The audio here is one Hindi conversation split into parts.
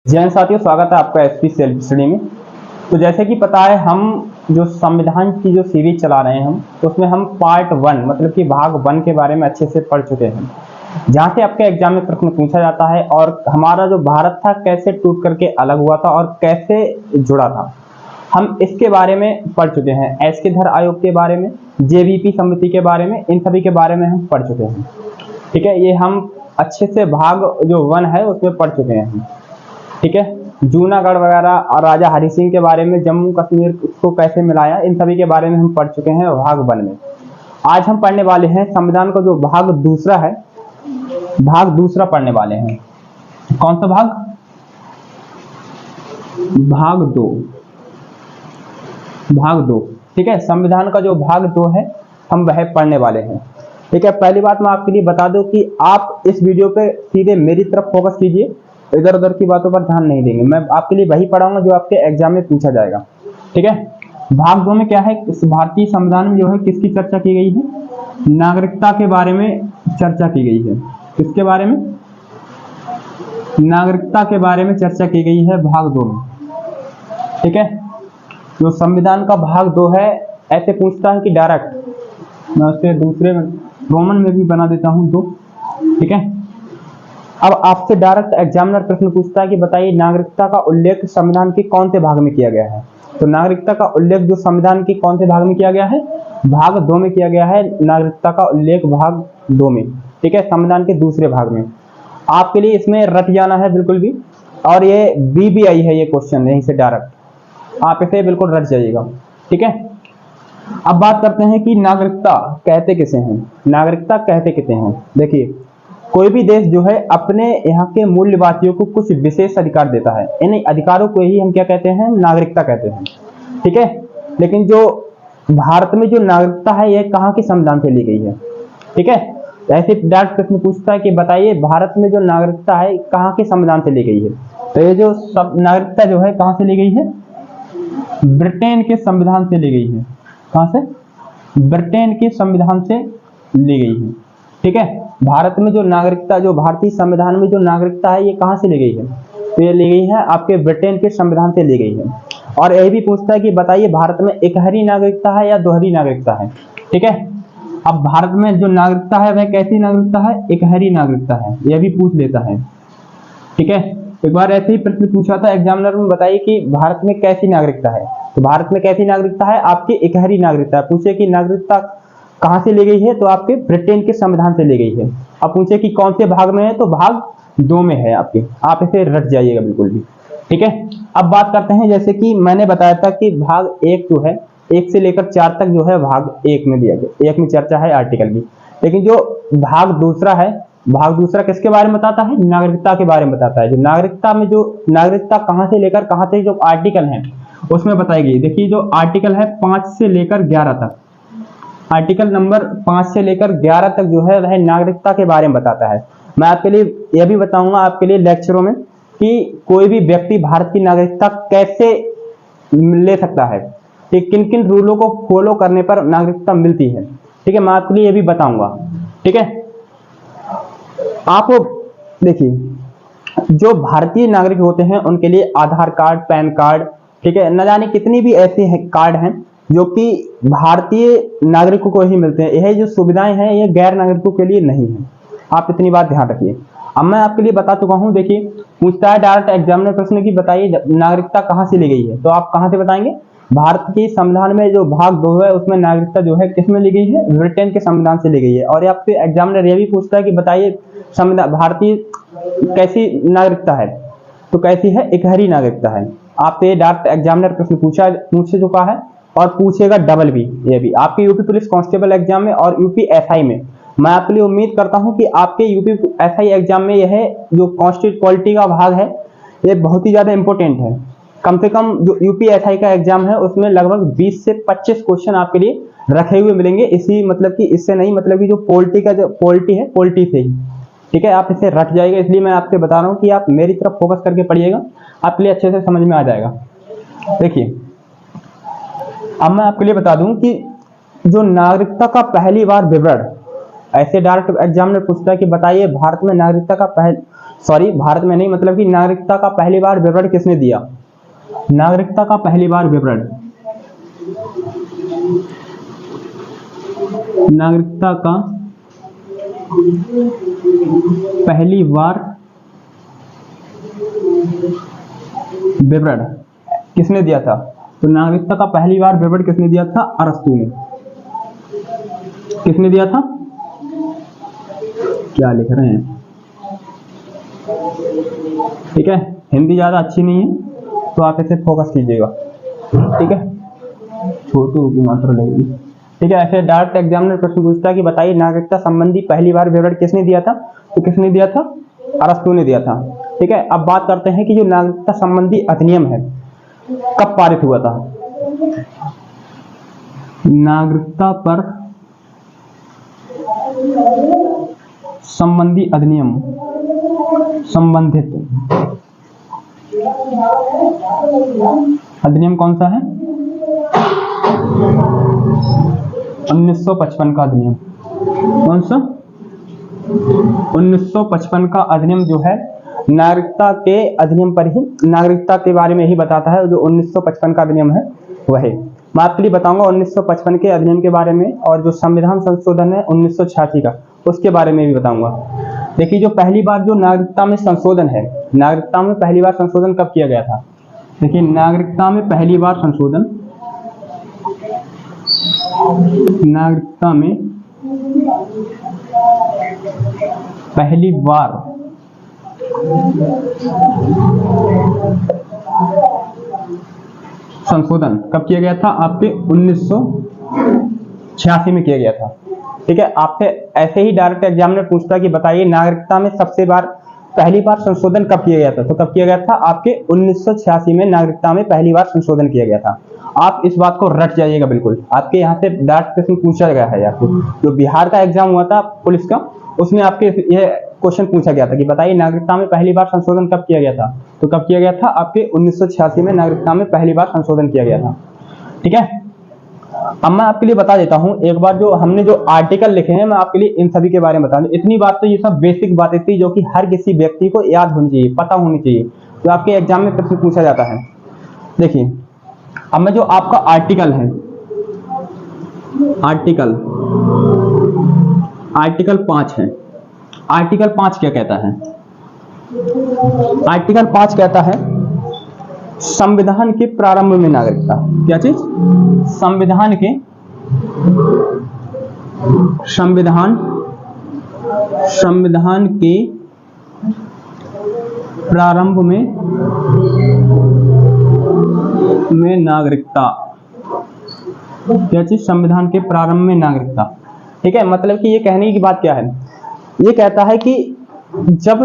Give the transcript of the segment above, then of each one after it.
जय हिंद साथियों, स्वागत है आपका एसपी सेल्फ स्टडी में। तो जैसे कि पता है, हम जो संविधान की जो सीरीज चला रहे हैं तो उसमें हम पार्ट 1 मतलब कि भाग 1 के बारे में अच्छे से पढ़ चुके हैं, जहाँ से आपके एग्जाम में प्रश्न पूछा जाता है और हमारा जो भारत था कैसे टूट करके अलग हुआ था और कैसे जुड़ा था, हम इसके बारे में पढ़ चुके हैं। एसके धर आयोग के बारे में, जेवीपी समिति के बारे में, इन सभी के बारे में हम पढ़ चुके हैं। ठीक है, ये हम अच्छे से भाग जो 1 है उसमें पढ़ चुके हैं। ठीक है, जूनागढ़ वगैरह और राजा हरि सिंह के बारे में, जम्मू कश्मीर को कैसे मिलाया, इन सभी के बारे में हम पढ़ चुके हैं भाग 1 में। आज हम पढ़ने वाले हैं संविधान का जो भाग दूसरा है, भाग दूसरा पढ़ने वाले हैं। कौन सा भाग? भाग 2। भाग 2। ठीक है, संविधान का जो भाग 2 है हम वह पढ़ने वाले हैं। ठीक है, पहली बात मैं आपके लिए बता दूं कि आप इस वीडियो पे सीधे मेरी तरफ फोकस कीजिए, इधर उधर की बातों पर ध्यान नहीं देंगे। मैं आपके लिए वही पढ़ाऊंगा जो आपके एग्जाम में पूछा जाएगा। ठीक है, भाग 2 में क्या है, इस भारतीय संविधान में जो है किसकी चर्चा की गई है? नागरिकता के बारे में चर्चा की गई है। किसके बारे में? नागरिकता के बारे में चर्चा की गई है भाग 2 में। ठीक है, जो संविधान का भाग 2 है, ऐसे पूछता है कि डायरेक्ट, मैं उसके दूसरे में रोमन में भी बना देता हूं 2। ठीक है, अब आपसे डायरेक्ट एग्जामिनर प्रश्न पूछता है कि बताइए नागरिकता का उल्लेख संविधान के कौन से भाग में किया गया है? तो नागरिकता का उल्लेख जो संविधान के कौन से भाग में किया गया है? भाग 2 में किया गया है। नागरिकता का उल्लेख भाग 2 में। ठीक है, संविधान के दूसरे भाग में। आपके लिए इसमें रट जाना है बिल्कुल भी, और ये बीबीआई है ये क्वेश्चन, यहीं से डायरेक्ट आप इसे बिल्कुल रट जाइएगा। ठीक है, अब बात करते हैं कि नागरिकता कहते किसे हैं। नागरिकता कहते किसे हैं? देखिए, कोई भी देश जो है अपने यहाँ के मूल्यवासियों को कुछ विशेष अधिकार देता है, इन अधिकारों को ही हम क्या कहते हैं? नागरिकता कहते हैं। ठीक है, लेकिन जो भारत में जो नागरिकता है यह कहाँ के संविधान से ली गई है? ठीक है, ऐसे डायरेक्ट प्रश्न पूछता है कि बताइए भारत में जो नागरिकता है कहाँ के संविधान से ली गई है? तो ये जो सब नागरिकता जो है कहाँ से ली गई है? ब्रिटेन के संविधान से ली गई है। कहाँ से? ब्रिटेन के संविधान से ली गई है। ठीक है, भारत में जो नागरिकता, जो भारतीय संविधान में जो नागरिकता है ये कहाँ से ली गई है? तो ये ली गई है आपके ब्रिटेन के संविधान से ली गई है। और यह भी पूछता है कि बताइए भारत में एकहरी नागरिकता है या दोहरी नागरिकता है? ठीक है, अब भारत में जो नागरिकता है वह कैसी नागरिकता है? एकहरी नागरिकता है, यह भी पूछ लेता है। ठीक है, एक बार ऐसे ही प्रश्न पूछा था एग्जामिनर में, बताइए कि भारत में कैसी नागरिकता है? तो भारत में कैसी नागरिकता है? आपकी एकहरी नागरिकता है। पूछे कि नागरिकता कहाँ से ली गई है? तो आपके ब्रिटेन के संविधान से ली गई है। अब पूछे कि कौन से भाग में है? तो भाग 2 में है आपके। आप इसे रट जाइएगा बिल्कुल भी। ठीक है, अब बात करते हैं, जैसे कि मैंने बताया था कि भाग 1 जो है 1 से लेकर 4 तक जो है भाग 1 में दिया गया, 1 में चर्चा है आर्टिकल की। लेकिन जो भाग दूसरा है, भाग दूसरा किसके बारे में बताता है? नागरिकता के बारे में बताता है। जो नागरिकता में जो नागरिकता कहाँ से लेकर कहाँ से जो आर्टिकल है उसमें बताएगी। देखिए, जो आर्टिकल है 5 से लेकर 11 तक, आर्टिकल नंबर 5 से लेकर 11 तक जो है वह नागरिकता के बारे में बताता है। मैं आपके लिए यह भी बताऊंगा आपके लिए लेक्चरों में कि कोई भी व्यक्ति भारत की नागरिकता कैसे ले सकता है, कि किन किन रूलों को फॉलो करने पर नागरिकता मिलती है। ठीक है, मैं आपके लिए यह भी बताऊंगा। ठीक है, आप देखिए, जो भारतीय नागरिक होते हैं उनके लिए आधार कार्ड, पैन कार्ड, ठीक है, न जाने कितनी भी ऐसे कार्ड हैं जो कि भारतीय नागरिकों को ही मिलते हैं। यह जो सुविधाएं हैं ये गैर नागरिकों के लिए नहीं है, आप इतनी बात ध्यान रखिए। अब मैं आपके लिए बता चुका हूं। देखिए, पूछता है डायरेक्ट एग्जामिनर प्रश्न की बताइए नागरिकता कहाँ से ली गई है? तो आप कहाँ से बताएंगे? भारत के संविधान में जो भाग 2 है उसमें नागरिकता जो है किसमें ली गई है? ब्रिटेन के संविधान से ली गई है। और आपसे एग्जामिनर यह भी पूछता है कि बताइए संविधान भारतीय कैसी नागरिकता है? तो कैसी है? एकहरी नागरिकता है। आपसे डायरेक्ट एग्जामिनर प्रश्न पूछ चुका है और पूछेगा डबल भी। ये भी आपके यूपी पुलिस कांस्टेबल एग्जाम में और यूपी एसआई में। मैं आपके लिए उम्मीद करता हूं कि आपके यूपी एसआई एग्जाम में यह जो कांस्टिट्यूट पॉलिटी का भाग है ये बहुत ही ज्यादा इंपॉर्टेंट है। कम से कम जो यूपी एसआई का एग्जाम है उसमें लगभग 20 से 25 क्वेश्चन आपके लिए रखे हुए मिलेंगे। इसी मतलब कि इससे नहीं, मतलब कि जो पॉलिटी का जो पॉलिटी है पॉलिटी से ही। ठीक है, आप इसे रट जाइएगा, इसलिए मैं आपसे बता रहा हूँ कि आप मेरी तरफ फोकस करके पढ़िएगा, आपके लिए अच्छे से समझ में आ जाएगा। देखिए, अब मैं आपके लिए बता दूं कि जो नागरिकता का पहली बार विवरण, ऐसे डायरेक्ट एग्जामिनर पूछता है कि बताइए भारत में नागरिकता का सॉरी भारत में नहीं, मतलब कि नागरिकता का पहली बार विवरण किसने दिया? नागरिकता का पहली बार विवरण, नागरिकता का पहली बार विवरण किसने दिया था? तो नागरिकता का पहली बार विवरण किसने दिया था? अरस्तू ने। किसने दिया था? क्या लिख रहे हैं? ठीक है, हिंदी ज्यादा अच्छी नहीं है तो आप इसे फोकस कीजिएगा, ठीक है, छोटू की मात्रा लगेगी। ठीक है, ऐसे डायरेक्ट एग्जामिनर प्रश्न पूछता है कि बताइए नागरिकता संबंधी पहली बार विवरण किसने दिया था? तो किसने दिया था? अरस्तू ने दिया था। ठीक है, अब बात करते हैं कि जो नागरिकता संबंधी अधिनियम है कब पारित हुआ था? नागरिकता पर संबंधी अधिनियम, संबंधित अधिनियम कौन सा है? 1955 का अधिनियम। कौन सा? 1955 का अधिनियम जो है नागरिकता के अधिनियम पर ही, नागरिकता के बारे में ही बताता है। जो 1955 का अधिनियम है वह मैं आपके लिए बताऊंगा 1955 के अधिनियम के बारे में, और जो संविधान संशोधन है 1986 का उसके बारे में भी बताऊंगा। देखिए, जो पहली बार जो नागरिकता में संशोधन है, नागरिकता में पहली बार संशोधन कब किया गया था? देखिए, नागरिकता में पहली बार संशोधन, नागरिकता में पहली बार संशोधन कब किया गया था? आपके 1986 में किया गया था। ठीक है, आपसे ऐसे ही डायरेक्ट एग्जामिनर पूछता है कि बताइए नागरिकता में सबसे बार पहली बार संशोधन कब किया गया था? तो कब किया गया था? आपके 1986 में नागरिकता में पहली बार संशोधन किया गया था। आप इस बात को रट जाइएगा बिल्कुल, आपके यहाँ से डायरेक्ट प्रश्न पूछा गया है। आपको जो बिहार का एग्जाम हुआ था पुलिस का, उसमें आपके ये क्वेश्चन पूछा गया था कि बताइए नागरिकता में पहली बार संशोधन कब किया गया था? तो कब किया गया था? आपके 1986 में नागरिकता में पहली बार संशोधन किया गया था। ठीक है, अब मैं आपके लिए बता देता हूं एक बार, जो हमने जो आर्टिकल लिखे हैं मैं आपके लिए इन सभी के बारे में बता दूं। इतनी बात तो ये सब बेसिक बातें थी जो कि हर किसी व्यक्ति को याद होनी चाहिए, पता होनी चाहिए, तो आपके एग्जाम में प्रश्न पूछा जाता है। देखिए, अब मैं जो आपका आर्टिकल है, आर्टिकल 5 है। आर्टिकल 5 क्या कहता है? आर्टिकल 5 कहता है संविधान के प्रारंभ में नागरिकता। क्या चीज? संविधान के प्रारंभ में नागरिकता। क्या चीज? संविधान के प्रारंभ में नागरिकता। ठीक है, मतलब कि ये कहने की बात क्या है? ये कहता है कि जब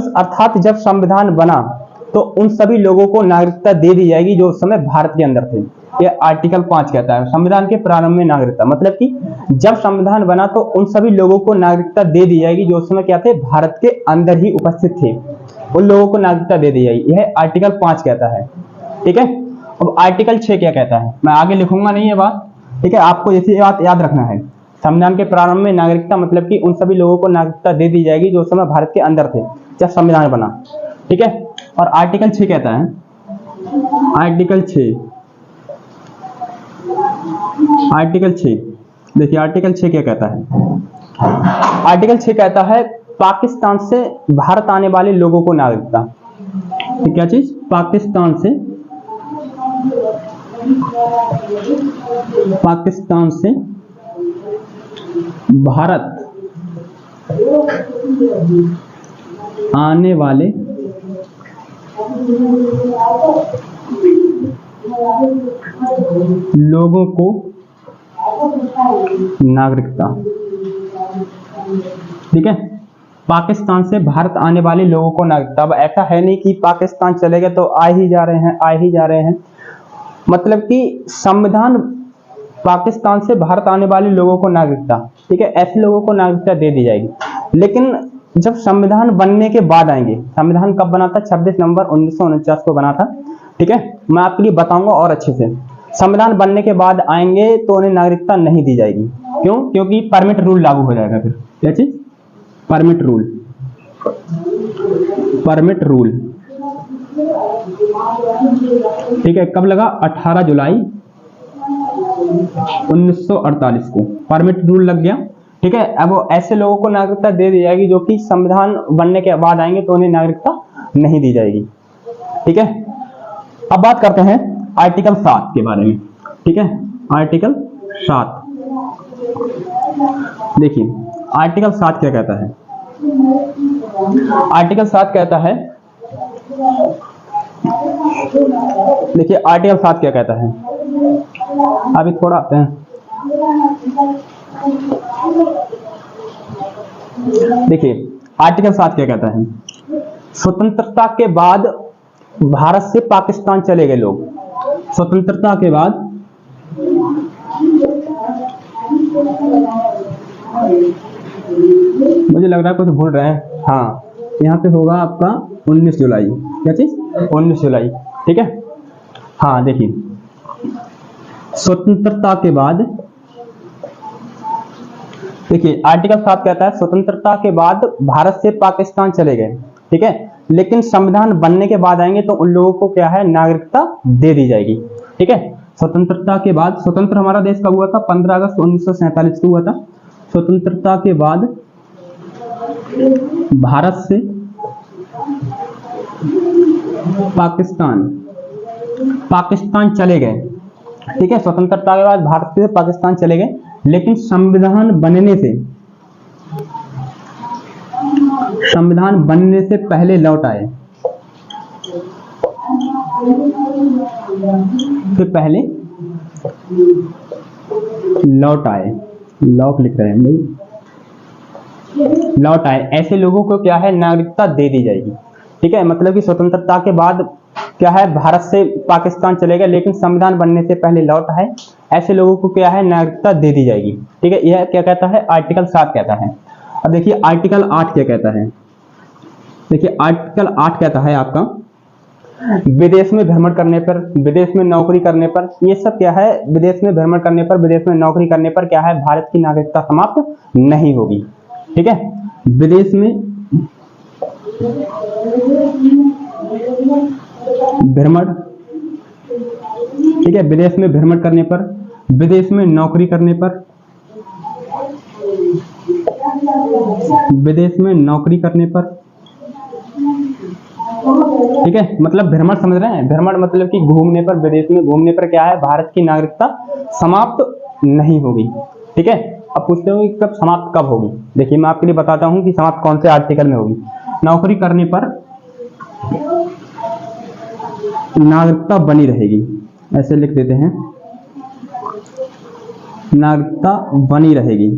संविधान बना तो उन सभी लोगों को नागरिकता दे दी जाएगी जो उस समय भारत के अंदर थे। ये आर्टिकल 5 कहता है संविधान के प्रारंभ में नागरिकता, मतलब कि जब संविधान बना तो उन सभी लोगों को नागरिकता दे दी जाएगी जो उस समय क्या थे? भारत के अंदर ही उपस्थित थे, उन लोगों को नागरिकता दे दी जाएगी। यह आर्टिकल 5 कहता है। ठीक है, अब आर्टिकल 6 क्या कहता है? मैं आगे लिखूंगा नहीं ये बात, ठीक है, आपको ऐसी बात याद रखना है। संविधान के प्रारंभ में नागरिकता मतलब कि उन सभी लोगों को नागरिकता दे दी जाएगी जो उस समय भारत के अंदर थे जब संविधान बना। ठीक है, और आर्टिकल 6 कहता है, आर्टिकल 6 देखिए, आर्टिकल 6 क्या कहता है? आर्टिकल 6 कहता है पाकिस्तान से भारत आने वाले लोगों को नागरिकता। क्या चीज? पाकिस्तान से भारत आने वाले लोगों को नागरिकता। ठीक है, पाकिस्तान से भारत आने वाले लोगों को नागरिकता। अब ऐसा है नहीं कि पाकिस्तान चले गए तो आ ही जा रहे हैं, मतलब कि संविधान पाकिस्तान से भारत आने वाले लोगों को नागरिकता, ठीक है, ऐसे लोगों को नागरिकता दे दी जाएगी। लेकिन जब संविधान बनने के बाद आएंगे, संविधान कब बना था? 26 नवंबर 1949 को बना था। ठीक है, मैं आपके लिए बताऊंगा और अच्छे से। संविधान बनने के बाद आएंगे तो उन्हें नागरिकता नहीं दी जाएगी। क्यों? क्योंकि परमिट रूल लागू हो जाएगा। फिर क्या चीज? Permit rule. परमिट रूल, ठीक है, कब लगा? 18 जुलाई 1948 को परमिट रूल लग गया, ठीक है। अब ऐसे लोगों को नागरिकता दे दी जाएगी जो कि संविधान बनने के बाद आएंगे तो उन्हें नागरिकता नहीं दी जाएगी, ठीक है। अब बात करते हैं आर्टिकल 7 के बारे में, ठीक है। आर्टिकल 7 देखिए, आर्टिकल 7 क्या कहता है? आर्टिकल 7 कहता है, देखिए आर्टिकल 7 क्या कहता है, अभी थोड़ा आते हैं। देखिए आर्टिकल 7 क्या कहता है? स्वतंत्रता के बाद भारत से पाकिस्तान चले गए लोग, स्वतंत्रता के बाद मुझे लग रहा है कुछ भूल रहे हैं, हाँ यहाँ पे होगा आपका 19 जुलाई, क्या चीज? 19 जुलाई, ठीक है। हाँ देखिए, स्वतंत्रता के बाद, देखिए आर्टिकल 7 कहता है स्वतंत्रता के बाद भारत से पाकिस्तान चले गए, ठीक है, लेकिन संविधान बनने के बाद आएंगे तो उन लोगों को क्या है? नागरिकता दे दी जाएगी, ठीक है। स्वतंत्रता के बाद, स्वतंत्र हमारा देश कब हुआ था? 15 अगस्त 1947 को हुआ था। स्वतंत्रता के बाद भारत से पाकिस्तान चले गए, ठीक है। स्वतंत्रता के बाद भारत से पाकिस्तान चले गए, लेकिन संविधान बनने से पहले लौट आए, फिर पहले लौट आए, लॉक लिख रहे हैं भाई, लौट आए, ऐसे लोगों को क्या है? नागरिकता दे दी जाएगी, ठीक है। मतलब कि स्वतंत्रता के बाद क्या है? भारत से पाकिस्तान चले गए, लेकिन संविधान बनने से पहले लौट आए, ऐसे लोगों को क्या है? नागरिकता दे दी जाएगी, ठीक है। यह क्या कहता है? आर्टिकल 7 कहता है। अब देखिए आर्टिकल 8 क्या कहता है? देखिए आर्टिकल 8 कहता है आपका, विदेश में भ्रमण करने पर, विदेश में नौकरी करने पर, ये सब क्या है? विदेश में भ्रमण करने पर, विदेश में नौकरी करने पर क्या है? भारत की नागरिकता समाप्त नहीं होगी, ठीक है। विदेश में भ्रमण, ठीक है, विदेश में भ्रमण करने पर, विदेश में नौकरी करने पर, विदेश में नौकरी करने पर, ठीक है। मतलब भ्रमण समझ रहे हैं? भ्रमण मतलब कि घूमने पर, विदेश में घूमने पर क्या है? भारत की नागरिकता समाप्त नहीं होगी, ठीक है। अब पूछते हो कि कब समाप्त कब होगी? देखिए मैं आपके लिए बताता हूं कि समाप्त कौन से आर्टिकल में होगी। नौकरी करने पर नागरिकता बनी रहेगी, ऐसे लिख देते हैं, नागरिकता बनी रहेगी,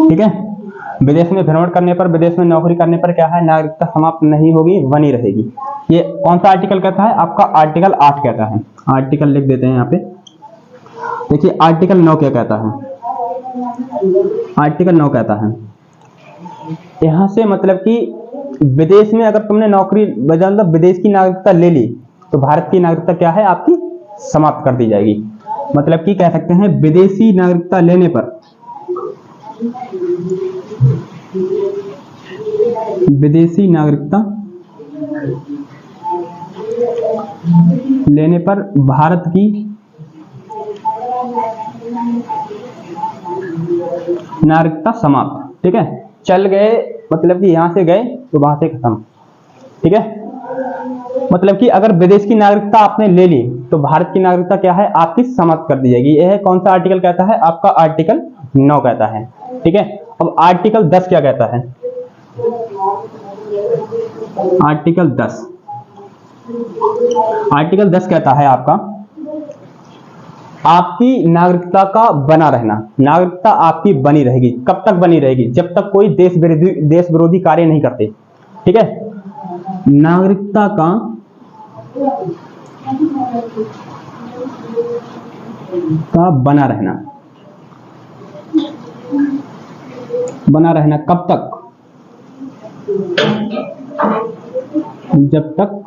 ठीक है। विदेश में भ्रमण करने पर, विदेश में नौकरी करने पर क्या है? नागरिकता समाप्त नहीं होगी, बनी रहेगी। ये कौन सा आर्टिकल कहता है? आपका आर्टिकल 8 कहता है। आर्टिकल लिख देते हैं यहाँ पे। देखिए आर्टिकल 9 क्या कहता है? आर्टिकल 9 कहता है, यहां से मतलब कि विदेश में अगर तुमने नौकरी, मतलब विदेश की नागरिकता ले ली तो भारत की नागरिकता क्या है? आपकी समाप्त कर दी जाएगी। मतलब कि कह सकते हैं विदेशी नागरिकता लेने पर, विदेशी नागरिकता लेने पर भारत की नागरिकता समाप्त, ठीक है। चल गए मतलब कि यहां से गए तो वहां से खत्म, ठीक है। मतलब कि अगर विदेश की नागरिकता आपने ले ली तो भारत की नागरिकता क्या है? आपकी समाप्त कर दी जाएगी। यह कौन सा आर्टिकल कहता है? आपका आर्टिकल 9 कहता है, ठीक है। अब आर्टिकल 10 क्या कहता है? आर्टिकल 10, आर्टिकल 10 कहता है आपका, आपकी नागरिकता का बना रहना। नागरिकता आपकी बनी रहेगी। कब तक बनी रहेगी? जब तक कोई देश विरोधी कार्य नहीं करते, ठीक है। नागरिकता का बना रहना, बना रहना कब तक? जब तक,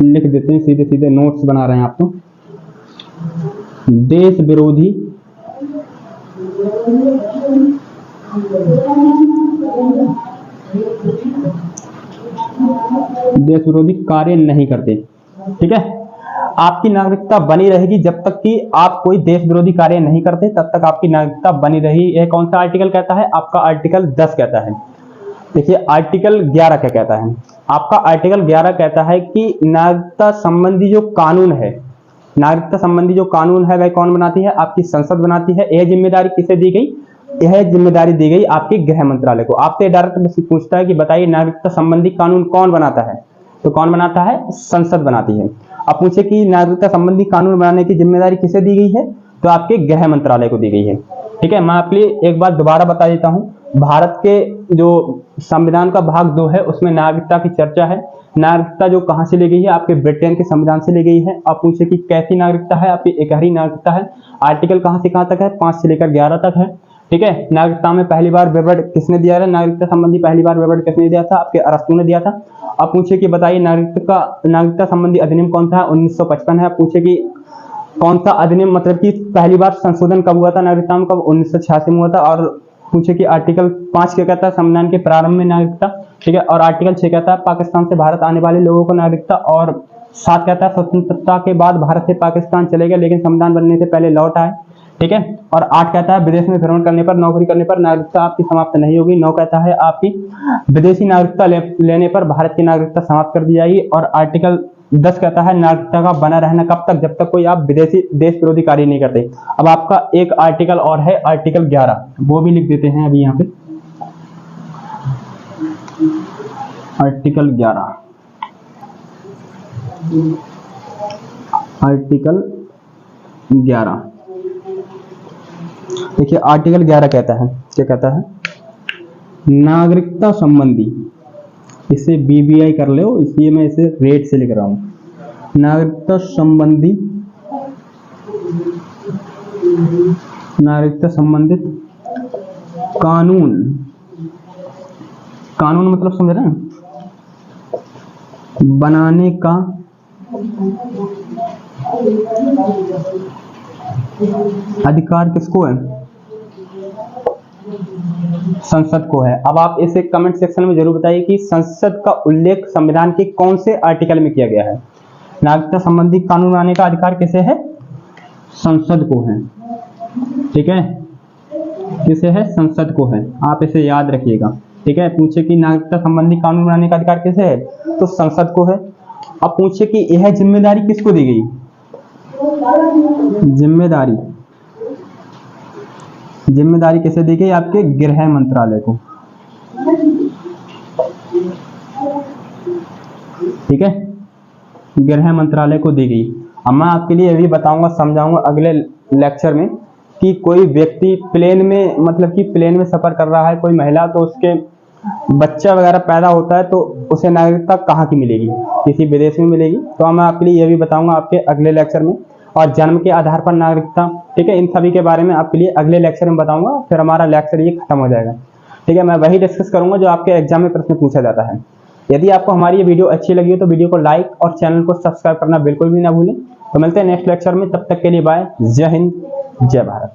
लिख देते हैं, सीधे सीधे नोट्स बना रहे हैं आप तो, देश विरोधी देश विरोधी कार्य नहीं करते। ठीक है, आपकी नागरिकता बनी रहेगी जब तक कि आप कोई देश विरोधी कार्य नहीं करते, तब तक आपकी नागरिकता बनी रही। यह कौन सा आर्टिकल कहता है? आपका आर्टिकल 10 कहता है। देखिए आर्टिकल 11 क्या कहता है? आपका आर्टिकल 11 कहता है कि नागरिकता संबंधी जो कानून है, नागरिकता संबंधी जो कानून है वह कौन बनाती है? आपकी संसद बनाती है। यह जिम्मेदारी किसे दी गई? यह जिम्मेदारी दी गई आपके गृह मंत्रालय को। आपसे डायरेक्ट पूछता है कि बताइए नागरिकता संबंधी कानून कौन बनाता है? तो कौन बनाता है? संसद बनाती है। अब पूछे कि नागरिकता संबंधी कानून बनाने की जिम्मेदारी किसे दी गई है? तो आपके गृह मंत्रालय को दी गई है। ठीक है, मैं आपके लिए एक बात दोबारा बता देता हूं। भारत के जो संविधान का भाग 2 है उसमें नागरिकता की चर्चा है। नागरिकता जो कहां से ली गई है? आपके ब्रिटेन के संविधान से ली गई है। आप पूछे कि कैसी नागरिकता है? आपकी एकहरी नागरिकता है। आर्टिकल कहां से कहां तक है? 5 से लेकर 11 तक है। ठीक है, नागरिकता में पहली बार विवरण किसने दिया था? नागरिकता संबंधी पहली बार विवरण किसने दिया था? आपके अरस्तू ने दिया था। अब पूछे कि बताइए नागरिकता संबंधी अधिनियम कौन सा है? 1955 है। पूछे कि कौन सा अधिनियम, मतलब कि पहली बार संशोधन कब हुआ था नागरिकता में? कब? 1986 में हुआ था। और पूछे कि आर्टिकल 5 क्या कहता है? संविधान के प्रारंभ में नागरिकता। ठीक है, और आर्टिकल 6 कहता है पाकिस्तान से भारत आने वाले लोगों को नागरिकता। और 7 कहता है स्वतंत्रता के बाद भारत से पाकिस्तान चले गए लेकिन संविधान बनने से पहले लौट आए। ठीक है, और 8 कहता है विदेश में भ्रमण करने पर, नौकरी करने पर नागरिकता आपकी समाप्त नहीं होगी। 9 कहता है आपकी विदेशी नागरिकता लेने पर भारत की नागरिकता समाप्त कर दी जाएगी। और आर्टिकल 10 कहता है नागरिकता का बना रहना कब तक? जब तक कोई आप विदेशी देश विरोधी कार्य नहीं करते। अब आपका एक आर्टिकल और है, आर्टिकल 11, वो भी लिख देते हैं अभी यहाँ पे। आर्टिकल 11, आर्टिकल 11 देखिए आर्टिकल 11 कहता है, क्या कहता है? नागरिकता संबंधी, इसे BBI कर लो, इसलिए मैं इसे रेड से लिख रहा हूं। नागरिकता संबंधी, नागरिकता संबंधित कानून, कानून मतलब समझ रहे हैं? बनाने का अधिकार किसको है? संसद को है। अब आप इसे कमेंट सेक्शन में जरूर बताइए कि संसद का उल्लेख संविधान के कौन से आर्टिकल में किया गया है? नागरिकता संबंधी कानून बनाने का अधिकार किसे है? संसद को है। ठीक है, किसे है? संसद को है। आप इसे याद रखिएगा। ठीक है, पूछे कि नागरिकता संबंधी कानून बनाने का अधिकार किसे है? तो संसद को है। अब पूछे कि यह जिम्मेदारी किसको दी गई? जिम्मेदारी, जिम्मेदारी किसे दी गई? आपके गृह मंत्रालय को। ठीक है, गृह मंत्रालय को दी गई। अब मैं आपके लिए यही बताऊंगा, समझाऊंगा अगले लेक्चर में कि कोई व्यक्ति प्लेन में, मतलब कि प्लेन में सफर कर रहा है, कोई महिला, तो उसके बच्चा वगैरह पैदा होता है तो उसे नागरिकता कहाँ की मिलेगी? किसी विदेश में मिलेगी। तो मैं आपके लिए यह भी बताऊंगा आपके अगले लेक्चर में। और जन्म के आधार पर नागरिकता, ठीक है, इन सभी के बारे में आपके लिए अगले लेक्चर में बताऊंगा। फिर हमारा लेक्चर ये खत्म हो जाएगा। ठीक है, मैं वही डिस्कस करूंगा जो आपके एग्जाम में प्रश्न पूछा जाता है। यदि आपको हमारी ये वीडियो अच्छी लगी हो तो वीडियो को लाइक और चैनल को सब्सक्राइब करना बिल्कुल भी ना भूलें। तो मिलते हैं नेक्स्ट लेक्चर में, तब तक के लिए बाय। जय हिंद, जय भारत।